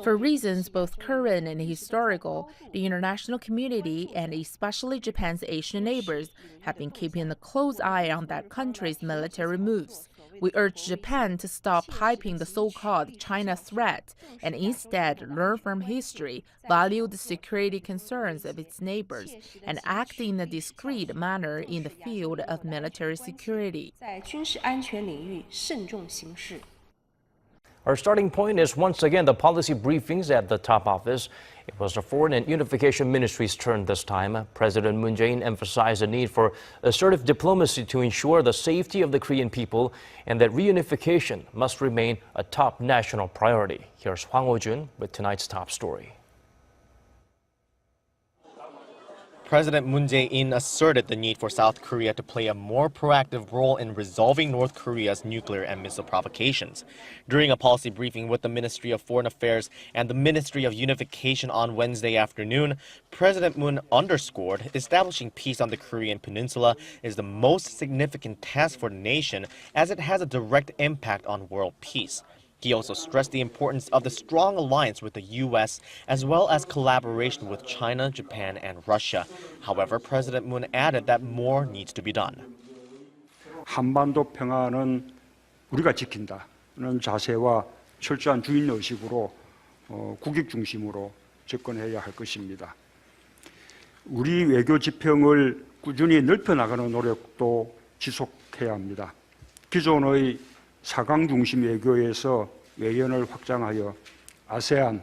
For reasons both current and historical, the international community and especially Japan's Asian neighbors have been keeping a close eye on that country's military moves. We urge Japan to stop hyping the so-called China threat and instead learn from history, value the security concerns of its neighbors, and act in a discreet manner in the field of military security. Our starting point is once again the policy briefings at the top office. It was the Foreign and Unification Ministry's turn this time. President Moon Jae-in emphasized the need for assertive diplomacy to ensure the safety of the Korean people and that reunification must remain a top national priority. Here's Hwang Ho-jun with tonight's top story. President Moon Jae-in asserted the need for South Korea to play a more proactive role in resolving North Korea's nuclear and missile provocations. During a policy briefing with the Ministry of Foreign Affairs and the Ministry of Unification on Wednesday afternoon, President Moon underscored establishing peace on the Korean peninsula is the most significant task for the nation as it has a direct impact on world peace. He also stressed the importance of the strong alliance with the U.S. as well as collaboration with China, Japan, and Russia. However, President Moon added that more needs to be done. 한반도 평화는 우리가 지킨다는 자세와 철저한 주인의식으로 국익 중심으로 접근해야 할 것입니다. 우리 외교 지평을 꾸준히 넓혀나가는 노력도 지속해야 합니다. 기존의 4강 중심 외교에서 외연을 확장하여 아세안,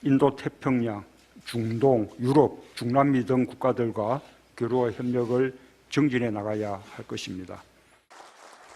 인도태평양, 중동, 유럽, 중남미 등 국가들과 교류와 협력을 정진해 나가야 할 것입니다.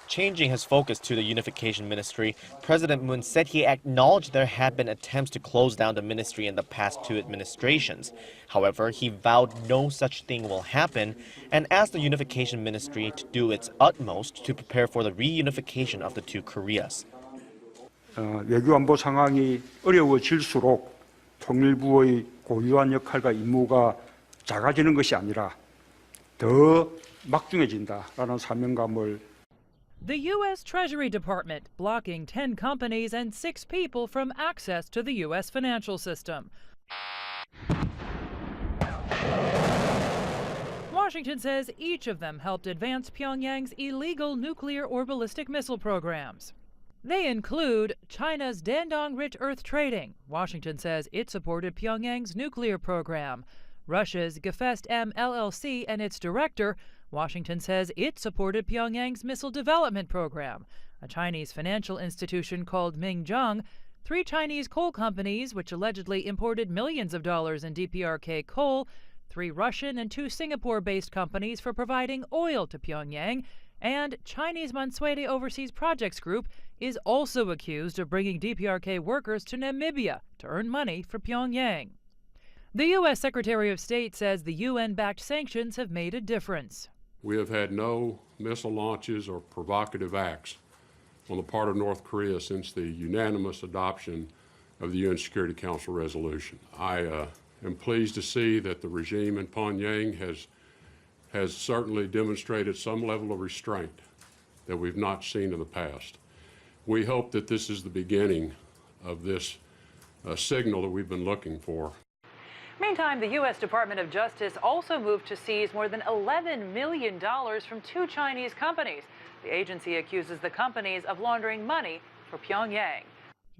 Changing his focus to the Unification Ministry, President Moon said he acknowledged there had been attempts to close down the ministry in the past two administrations. However, he vowed no such thing will happen and asked the Unification Ministry to do its utmost to prepare for the reunification of the two Koreas. 외교안보 상황이 어려워질수록 통일부의 고유한 역할과 임무가 작아지는 것이 아니라 더 막중해진다라는 사명감을 The U.S. Treasury Department blocking 10 companies and 6 people from access to the U.S. financial system. Washington says each of them helped advance Pyongyang's illegal nuclear or ballistic missile programs. They include China's Dandong Rich Earth Trading. Washington says it supported Pyongyang's nuclear program. Russia's Gefest M LLC and its director. Washington says it supported Pyongyang's missile development program. A Chinese financial institution called Mingyang, 3 Chinese coal companies which allegedly imported millions of dollars in DPRK coal, 3 Russian and 2 Singapore-based companies for providing oil to Pyongyang, and Chinese Mansueto Overseas Projects Group is also accused of bringing DPRK workers to Namibia to earn money for Pyongyang. The U.S. Secretary of State says the UN-backed sanctions have made a difference. We have had no missile launches or provocative acts on the part of North Korea since the unanimous adoption of the UN Security Council resolution. I am pleased to see that the regime in Pyongyang has certainly demonstrated some level of restraint that we've not seen in the past. We hope that this is the beginning of this signal that we've been looking for. Meantime, the U.S. Department of Justice also moved to seize more than $11 million from 2 Chinese companies. The agency accuses the companies of laundering money for Pyongyang.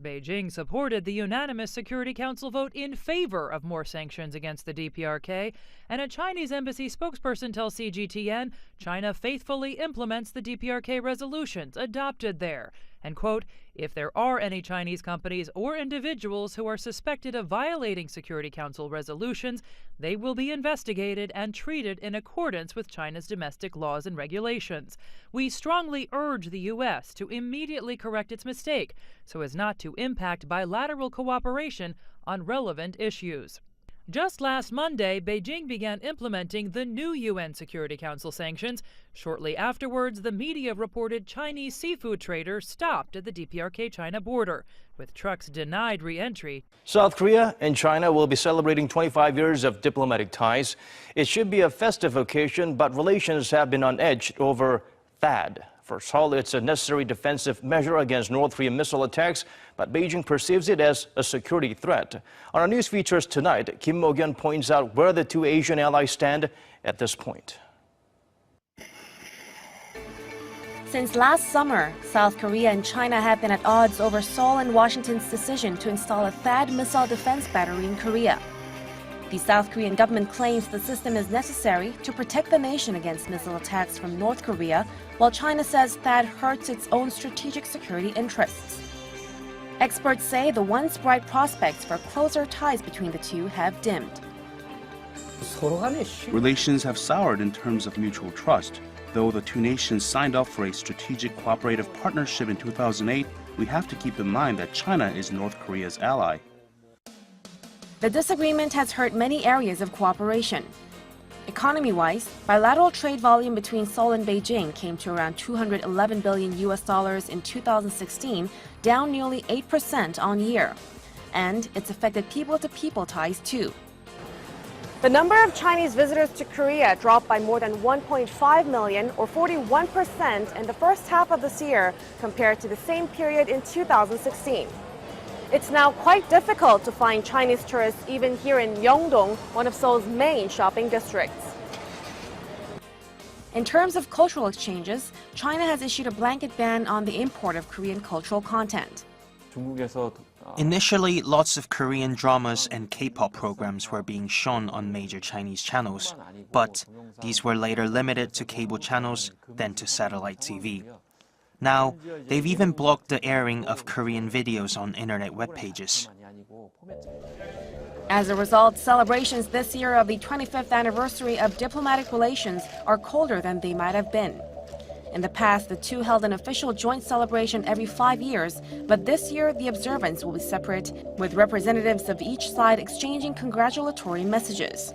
Beijing supported the unanimous Security Council vote in favor of more sanctions against the DPRK, and a Chinese embassy spokesperson tells CGTN China faithfully implements the DPRK resolutions adopted there. And, quote, if there are any Chinese companies or individuals who are suspected of violating Security Council resolutions, they will be investigated and treated in accordance with China's domestic laws and regulations. We strongly urge the U.S. to immediately correct its mistake so as not to impact bilateral cooperation on relevant issues. Just last Monday, Beijing began implementing the new UN Security Council sanctions. Shortly afterwards, the media reported Chinese seafood traders stopped at the DPRK-China border, with trucks denied re-entry. South Korea and China will be celebrating 25 years of diplomatic ties. It should be a festive occasion, but relations have been on edge over THAAD. For Seoul, it's a necessary defensive measure against North Korean missile attacks, but Beijing perceives it as a security threat. On our news features tonight, Kim Mo-kyun points out where the two Asian allies stand at this point. Since last summer, South Korea and China have been at odds over Seoul and Washington's decision to install a THAAD missile defense battery in Korea. The South Korean government claims the system is necessary to protect the nation against missile attacks from North Korea, while China says THAAD hurts its own strategic security interests. Experts say the once bright prospects for closer ties between the two have dimmed. Relations have soured in terms of mutual trust. Though the two nations signed up for a strategic cooperative partnership in 2008, we have to keep in mind that China is North Korea's ally. The disagreement has hurt many areas of cooperation. Economy-wise, bilateral trade volume between Seoul and Beijing came to around $211 billion in 2016, down nearly 8% on year. And it's affected people-to-people ties too. The number of Chinese visitors to Korea dropped by more than 1.5 million, or 41%, in the first half of this year compared to the same period in 2016. It's now quite difficult to find Chinese tourists even here in Myeongdong, one of Seoul's main shopping districts. In terms of cultural exchanges, China has issued a blanket ban on the import of Korean cultural content. Initially, lots of Korean dramas and K-pop programs were being shown on major Chinese channels, but these were later limited to cable channels, then to satellite TV. Now, they've even blocked the airing of Korean videos on internet web pages. As a result, celebrations this year of the 25th anniversary of diplomatic relations are colder than they might have been. In the past, the two held an official joint celebration every 5 years, but this year the observance will be separate, with representatives of each side exchanging congratulatory messages.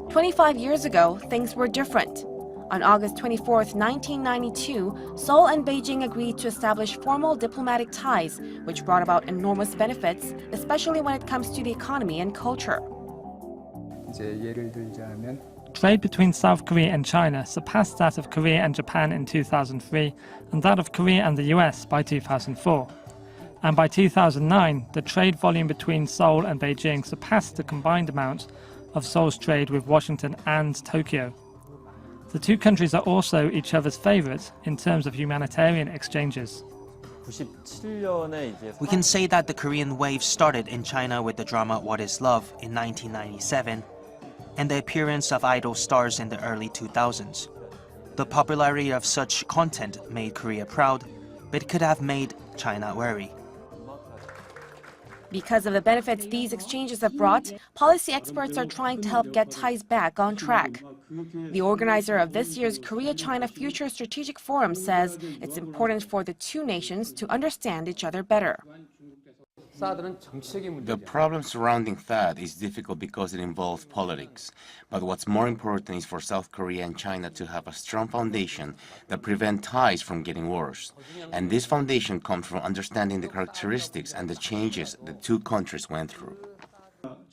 25 years ago, things were different. On August 24, 1992, Seoul and Beijing agreed to establish formal diplomatic ties, which brought about enormous benefits, especially when it comes to the economy and culture. Trade between South Korea and China surpassed that of Korea and Japan in 2003 and that of Korea and the US by 2004. And by 2009, the trade volume between Seoul and Beijing surpassed the combined amount of Seoul's trade with Washington and Tokyo. The two countries are also each other's favourites in terms of humanitarian exchanges. We can say that the Korean wave started in China with the drama What is Love in 1997 and the appearance of idol stars in the early 2000s. The popularity of such content made Korea proud, but it could have made China wary. Because of the benefits these exchanges have brought, policy experts are trying to help get ties back on track. The organizer of this year's Korea-China Future Strategic Forum says it's important for the two nations to understand each other better. The problem surrounding THAAD is difficult because it involves politics. But what's more important is for South Korea and China to have a strong foundation that prevents ties from getting worse. And this foundation comes from understanding the characteristics and the changes the two countries went through.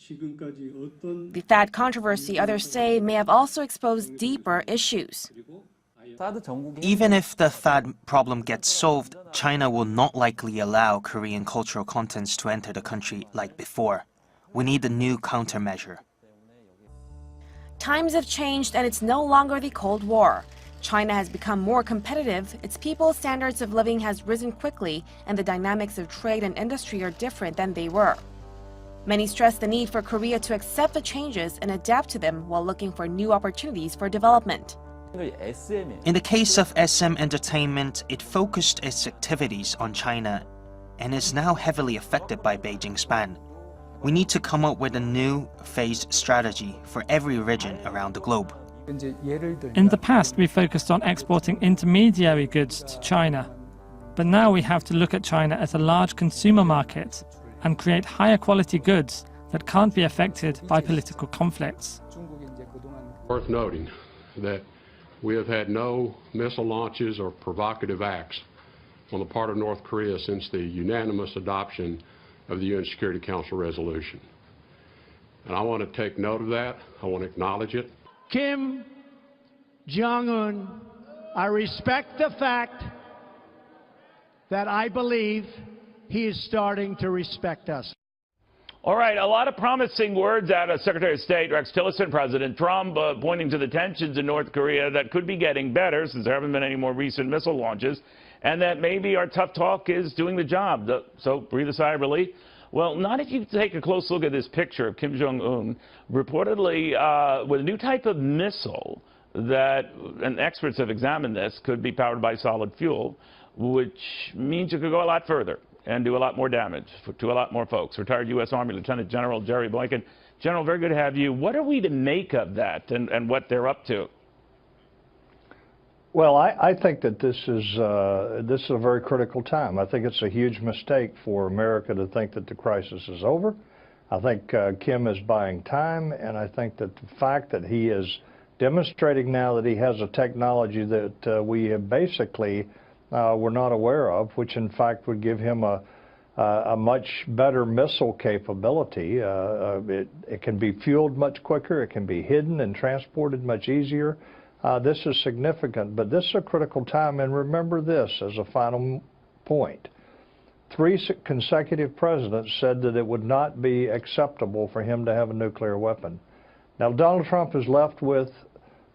The THAAD controversy, others say, may have also exposed deeper issues. Even if the THAAD problem gets solved, China will not likely allow Korean cultural contents to enter the country like before. We need a new countermeasure. Times have changed and it's no longer the Cold War. China has become more competitive, its people's standards of living has risen quickly, and the dynamics of trade and industry are different than they were. Many stress the need for Korea to accept the changes and adapt to them while looking for new opportunities for development. In the case of SM Entertainment, it focused its activities on China and is now heavily affected by Beijing's ban. We need to come up with a new phased strategy for every region around the globe. In the past, we focused on exporting intermediary goods to China. But now we have to look at China as a large consumer market and create higher quality goods that can't be affected by political conflicts. Worth noting that we have had no missile launches or provocative acts on the part of North Korea since the unanimous adoption of the UN Security Council resolution. And I want to take note of that. I want to acknowledge it. Kim Jong-un, I respect the fact that I believe he is starting to respect us. All right, a lot of promising words out of Secretary of State Rex Tillerson, President Trump, pointing to the tensions in North Korea that could be getting better since there haven't been any more recent missile launches, and that maybe our tough talk is doing the job. So breathe a sigh of relief. Well, not if you take a close look at this picture of Kim Jong-un, reportedly with a new type of missile that, and experts have examined this, could be powered by solid fuel, which means you could go a lot further and do a lot more damage to a lot more folks. Retired U.S. Army Lieutenant General Jerry Boykin. General, very good to have you. What are we to make of that and what they're up to? Well, I think that this is a very critical time. I think it's a huge mistake for America to think that the crisis is over. I think Kim is buying time, and I think that the fact that he is demonstrating now that he has a technology that we have basically were not aware of, which in fact would give him a much better missile capability. It can be fueled much quicker, it can be hidden and transported much easier. This is significant, but this is a critical time, and remember this as a final point. 3 consecutive presidents said that it would not be acceptable for him to have a nuclear weapon. Now, Donald Trump is left with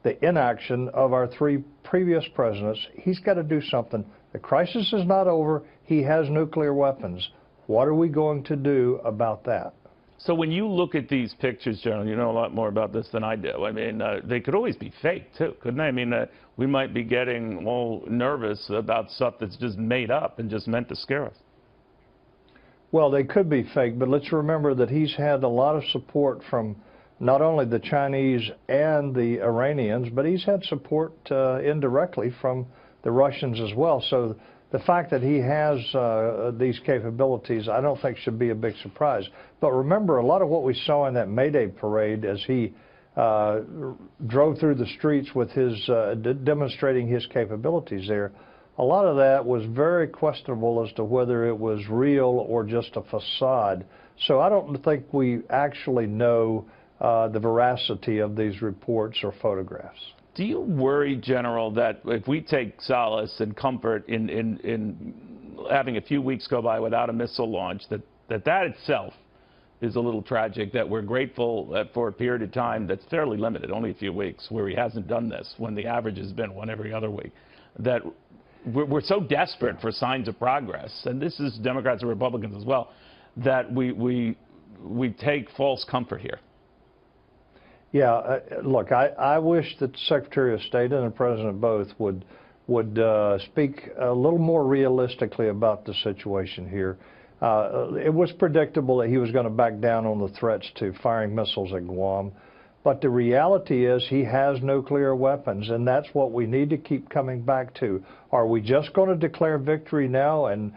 the inaction of our 3 previous presidents. He's got to do something. The crisis is not over. He has nuclear weapons. What are we going to do about that? So when you look at these pictures, General, you know a lot more about this than I do. I mean, they could always be fake, too, couldn't they? I mean, we might be getting all nervous about stuff that's just made up and just meant to scare us. Well, they could be fake, but let's remember that he's had a lot of support from not only the Chinese and the Iranians, but he's had support indirectly from the Russians as well. So the fact that he has these capabilities, I don't think should be a big surprise. But remember, a lot of what we saw in that May Day parade as he drove through the streets with his demonstrating his capabilities there, a lot of that was very questionable as to whether it was real or just a facade. So I don't think we actually know the veracity of these reports or photographs. Do you worry, General, that if we take solace and comfort in having a few weeks go by without a missile launch, that itself is a little tragic, that we're grateful for a period of time that's fairly limited, only a few weeks, where he hasn't done this, when the average has been one every other week, that we're so desperate for signs of progress, and this is Democrats and Republicans as well, that we take false comfort here? Yeah, look, I wish that the Secretary of State and the President both would speak a little more realistically about the situation here. It was predictable that he was going to back down on the threats to firing missiles at Guam, but the reality is he has nuclear weapons, and that's what we need to keep coming back to. Are we just going to declare victory now and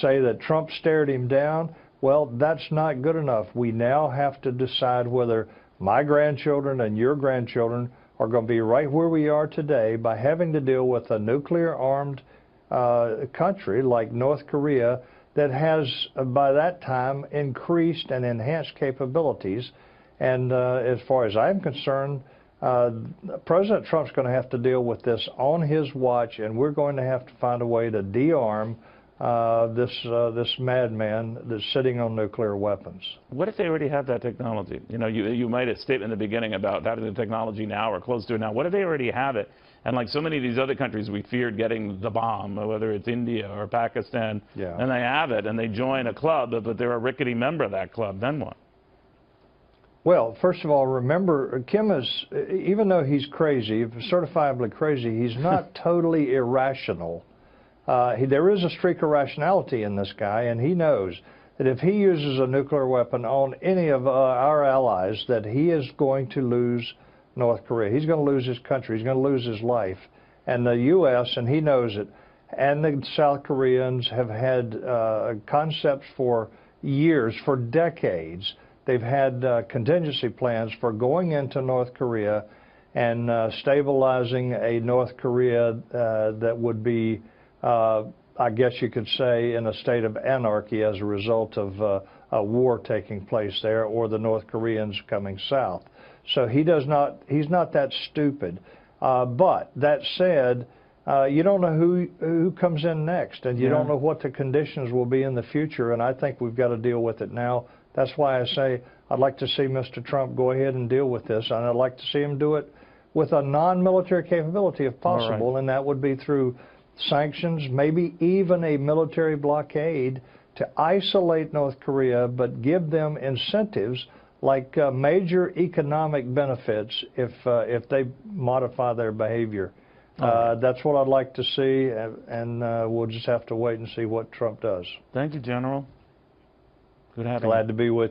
say that Trump stared him down? Well, that's not good enough. We now have to decide whether my grandchildren and your grandchildren are going to be right where we are today by having to deal with a nuclear-armed country like North Korea that has, by that time, increased and enhanced capabilities. And as far as I'm concerned, President Trump's going to have to deal with this on his watch, and we're going to have to find a way to de-arm this madman that's sitting on nuclear weapons. What if they already have that technology? You know, you made a statement in the beginning about having the technology now or close to it now. What if they already have it? And like so many of these other countries, we feared getting the bomb, whether it's India or Pakistan, and they have it, and they join a club, but they're a rickety member of that club. Then what? Well, first of all, remember, Kim is, even though he's crazy, certifiably crazy, he's not totally irrational. There is a streak of rationality in this guy, and he knows that if he uses a nuclear weapon on any of our allies, that he is going to lose North Korea. He's going to lose his country. He's going to lose his life. And the U.S., and he knows it, and the South Koreans have had concepts for years, for decades. They've had contingency plans for going into North Korea and stabilizing a North Korea that would be, I guess you could say, in a state of anarchy as a result of a war taking place there, or the North Koreans coming south. So he's not that stupid. But that said, you don't know who comes in next, and you don't know what the conditions will be in the future, and I think we've got to deal with it now. That's why I say I'd like to see Mr. Trump go ahead and deal with this, and I'd like to see him do it with a non-military capability if possible, and that would be through sanctions, maybe even a military blockade to isolate North Korea, but give them incentives like major economic benefits if they modify their behavior. That's what I'd like to see, and we'll just have to wait and see what Trump does. Thank you, General. Good having you. Glad to be with you.